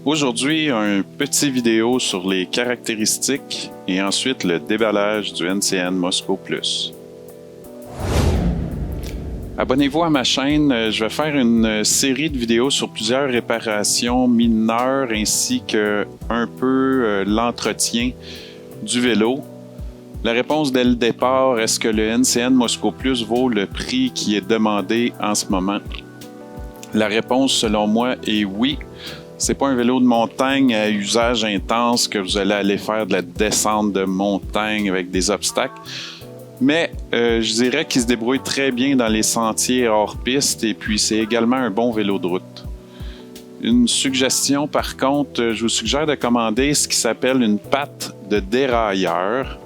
Aujourd'hui, un petit vidéo sur les caractéristiques et ensuite le déballage du NCN Mosco Plus. Abonnez-vous à ma chaîne, je vais faire une série de vidéos sur plusieurs réparations mineures ainsi que un peu l'entretien du vélo. La réponse dès le départ, est-ce que le NCN Mosco Plus vaut le prix qui est demandé en ce moment? La réponse, selon moi, est oui. C'est pas un vélo de montagne à usage intense que vous allez aller faire de la descente de montagne avec des obstacles. Mais je dirais qu'il se débrouille très bien dans les sentiers hors piste et puis c'est également un bon vélo de route. Une suggestion par contre, je vous suggère de commander ce qui s'appelle une patte de dérailleur.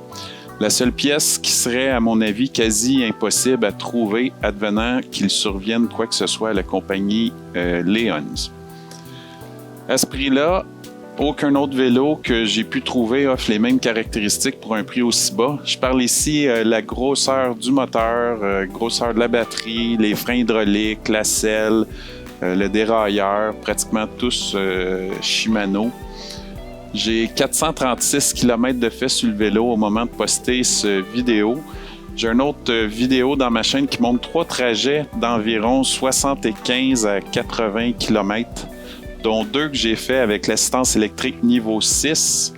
La seule pièce qui serait, à mon avis, quasi impossible à trouver advenant qu'il survienne quoi que ce soit à la compagnie Leons. À ce prix-là, aucun autre vélo que j'ai pu trouver offre les mêmes caractéristiques pour un prix aussi bas. Je parle ici la grosseur du moteur, grosseur de la batterie, les freins hydrauliques, la selle, le dérailleur, pratiquement tous Shimano. J'ai 436 km de fait sur le vélo au moment de poster cette vidéo. J'ai une autre vidéo dans ma chaîne qui montre 3 trajets d'environ 75 à 80 km. Dont 2 que j'ai fait avec l'assistance électrique niveau 6,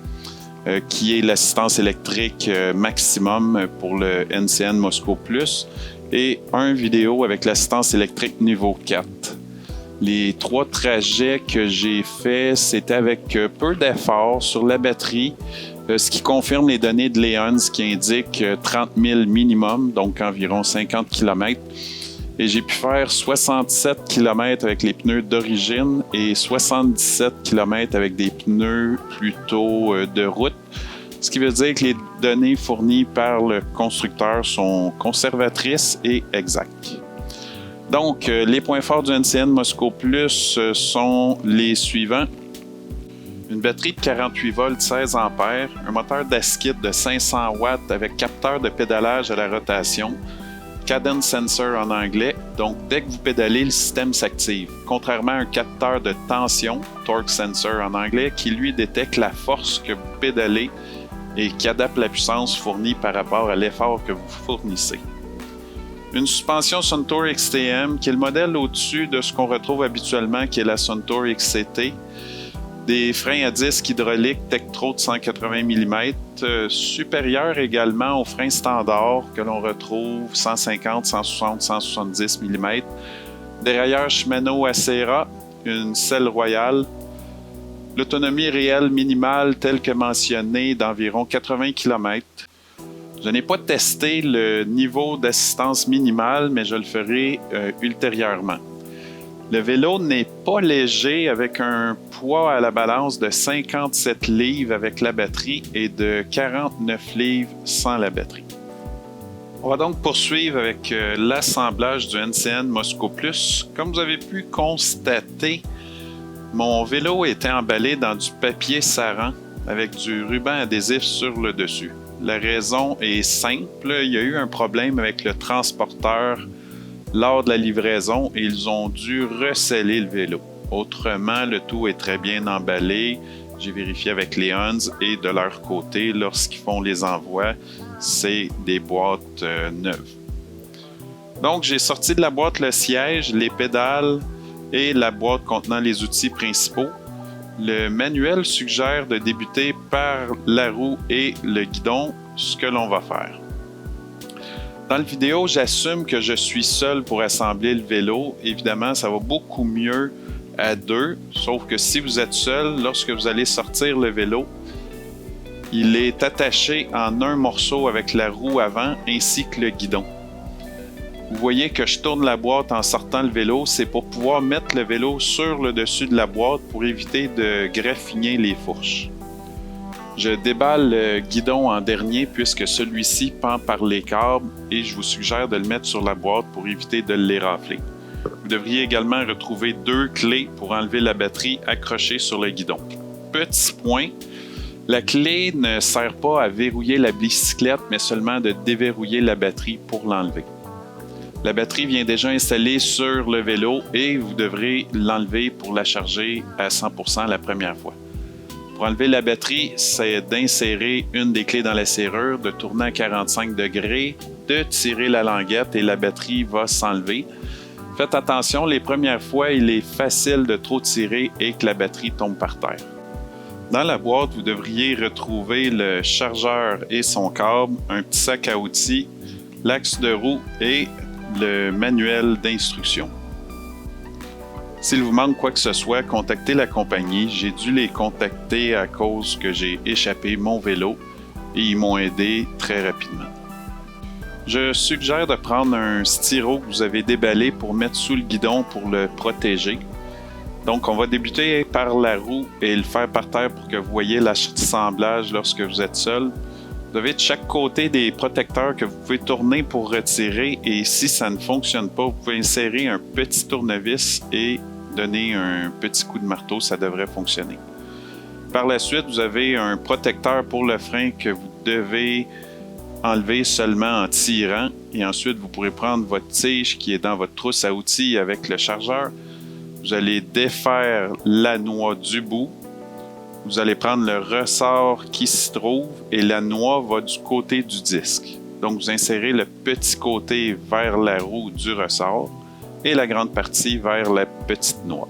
qui est l'assistance électrique maximum pour le NCN Mosco Plus, et un vidéo avec l'assistance électrique niveau 4. Les 3 trajets que j'ai fait, c'était avec peu d'efforts sur la batterie, ce qui confirme les données de Leons qui indiquent 30 000 minimum, donc environ 50 km. Et j'ai pu faire 67 km avec les pneus d'origine et 77 km avec des pneus plutôt de route. Ce qui veut dire que les données fournies par le constructeur sont conservatrices et exactes. Donc, les points forts du NCN Mosco Plus sont les suivants. Une batterie de 48 volts 16 ampères, un moteur d'Askit de 500 watts avec capteur de pédalage à la rotation, Cadence Sensor en anglais, donc dès que vous pédalez, le système s'active. Contrairement à un capteur de tension, Torque Sensor en anglais, qui lui détecte la force que vous pédalez et qui adapte la puissance fournie par rapport à l'effort que vous fournissez. Une suspension Suntour XTM, qui est le modèle au-dessus de ce qu'on retrouve habituellement, qui est la Suntour XCT. Des freins à disque hydrauliques Tektro de 180 mm, supérieurs également aux freins standards que l'on retrouve 150, 160, 170 mm. Dérailleur Shimano Acera, une selle royale. L'autonomie réelle minimale telle que mentionnée d'environ 80 km. Je n'ai pas testé le niveau d'assistance minimale, mais je le ferai ultérieurement. Le vélo n'est pas léger avec un poids à la balance de 57 livres avec la batterie et de 49 livres sans la batterie. On va donc poursuivre avec l'assemblage du NCN Mosco Plus. Comme vous avez pu constater, mon vélo était emballé dans du papier saran avec du ruban adhésif sur le dessus. La raison est simple, il y a eu un problème avec le transporteur lors de la livraison et ils ont dû resceller le vélo. Autrement, le tout est très bien emballé. J'ai vérifié avec Leons et de leur côté, lorsqu'ils font les envois, c'est des boîtes neuves. Donc, j'ai sorti de la boîte le siège, les pédales et la boîte contenant les outils principaux. Le manuel suggère de débuter par la roue et le guidon, ce que l'on va faire. Dans la vidéo, j'assume que je suis seul pour assembler le vélo. Évidemment, ça va beaucoup mieux à 2, sauf que si vous êtes seul, lorsque vous allez sortir le vélo, il est attaché en un morceau avec la roue avant ainsi que le guidon. Vous voyez que je tourne la boîte en sortant le vélo, c'est pour pouvoir mettre le vélo sur le dessus de la boîte pour éviter de graffiner les fourches. Je déballe le guidon en dernier puisque celui-ci pend par les câbles et je vous suggère de le mettre sur la boîte pour éviter de l'érafler. Vous devriez également retrouver 2 clés pour enlever la batterie accrochée sur le guidon. Petit point, la clé ne sert pas à verrouiller la bicyclette mais seulement de déverrouiller la batterie pour l'enlever. La batterie vient déjà installée sur le vélo et vous devrez l'enlever pour la charger à 100% la première fois. Pour enlever la batterie, c'est d'insérer une des clés dans la serrure, de tourner à 45 degrés, de tirer la languette et la batterie va s'enlever. Faites attention, les premières fois, il est facile de trop tirer et que la batterie tombe par terre. Dans la boîte, vous devriez retrouver le chargeur et son câble, un petit sac à outils, l'axe de roue et le manuel d'instruction. S'il vous manque quoi que ce soit, contactez la compagnie. J'ai dû les contacter à cause que j'ai échappé mon vélo et ils m'ont aidé très rapidement. Je suggère de prendre un styro que vous avez déballé pour mettre sous le guidon pour le protéger. Donc, on va débuter par la roue et le faire par terre pour que vous voyez l'assemblage lorsque vous êtes seul. Vous avez de chaque côté des protecteurs que vous pouvez tourner pour retirer et si ça ne fonctionne pas, vous pouvez insérer un petit tournevis et donner un petit coup de marteau, ça devrait fonctionner. Par la suite, vous avez un protecteur pour le frein que vous devez enlever seulement en tirant et ensuite vous pourrez prendre votre tige qui est dans votre trousse à outils avec le chargeur. Vous allez défaire la noix du bout. Vous allez prendre le ressort qui s'y trouve et la noix va du côté du disque. Donc, vous insérez le petit côté vers la roue du ressort et la grande partie vers la petite noix.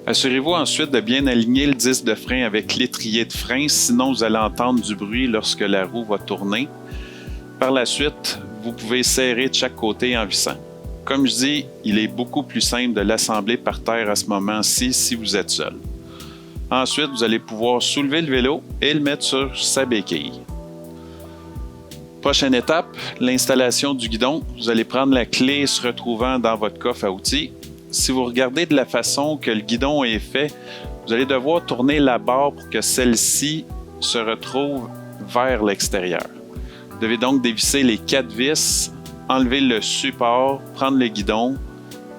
Assurez-vous ensuite de bien aligner le disque de frein avec l'étrier de frein, sinon vous allez entendre du bruit lorsque la roue va tourner. Par la suite, vous pouvez serrer de chaque côté en vissant. Comme je dis, il est beaucoup plus simple de l'assembler par terre à ce moment-ci si vous êtes seul. Ensuite, vous allez pouvoir soulever le vélo et le mettre sur sa béquille. Prochaine étape, l'installation du guidon. Vous allez prendre la clé se retrouvant dans votre coffre à outils. Si vous regardez de la façon que le guidon est fait, vous allez devoir tourner la barre pour que celle-ci se retrouve vers l'extérieur. Vous devez donc dévisser les 4 vis, enlever le support, prendre le guidon,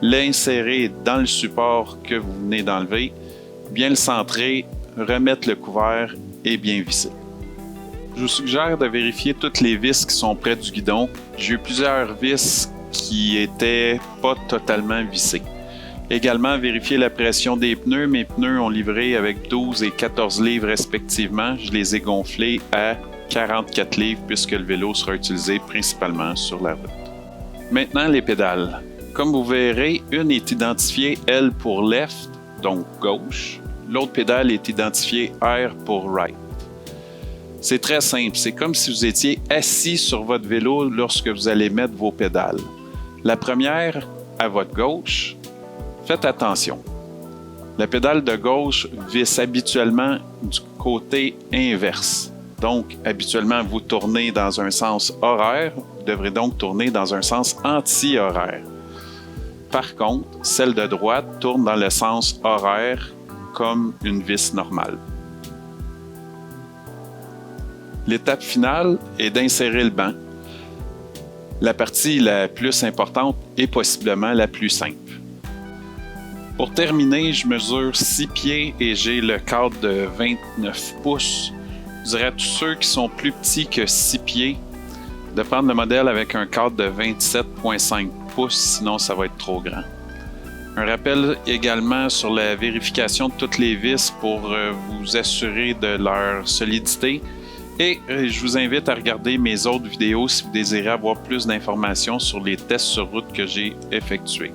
l'insérer dans le support que vous venez d'enlever, bien le centrer, remettre le couvert et bien visser. Je vous suggère de vérifier toutes les vis qui sont près du guidon. J'ai eu plusieurs vis qui étaient pas totalement vissées. Également, vérifier la pression des pneus. Mes pneus ont livré avec 12 et 14 livres respectivement. Je les ai gonflés à 44 livres puisque le vélo sera utilisé principalement sur la route. Maintenant, les pédales. Comme vous verrez, une est identifiée L pour left, donc gauche. L'autre pédale est identifiée R pour right. C'est très simple, c'est comme si vous étiez assis sur votre vélo lorsque vous allez mettre vos pédales. La première, à votre gauche, faites attention. La pédale de gauche visse habituellement du côté inverse. Donc, habituellement, vous tournez dans un sens horaire, vous devrez donc tourner dans un sens anti-horaire. Par contre, celle de droite tourne dans le sens horaire comme une vis normale. L'étape finale est d'insérer le banc. La partie la plus importante et possiblement la plus simple. Pour terminer, je mesure 6 pieds et j'ai le cadre de 29 pouces. Je dirais à tous ceux qui sont plus petits que 6 pieds de prendre le modèle avec un cadre de 27,5 pouces, sinon ça va être trop grand. Un rappel également sur la vérification de toutes les vis pour vous assurer de leur solidité. Et je vous invite à regarder mes autres vidéos si vous désirez avoir plus d'informations sur les tests sur route que j'ai effectués.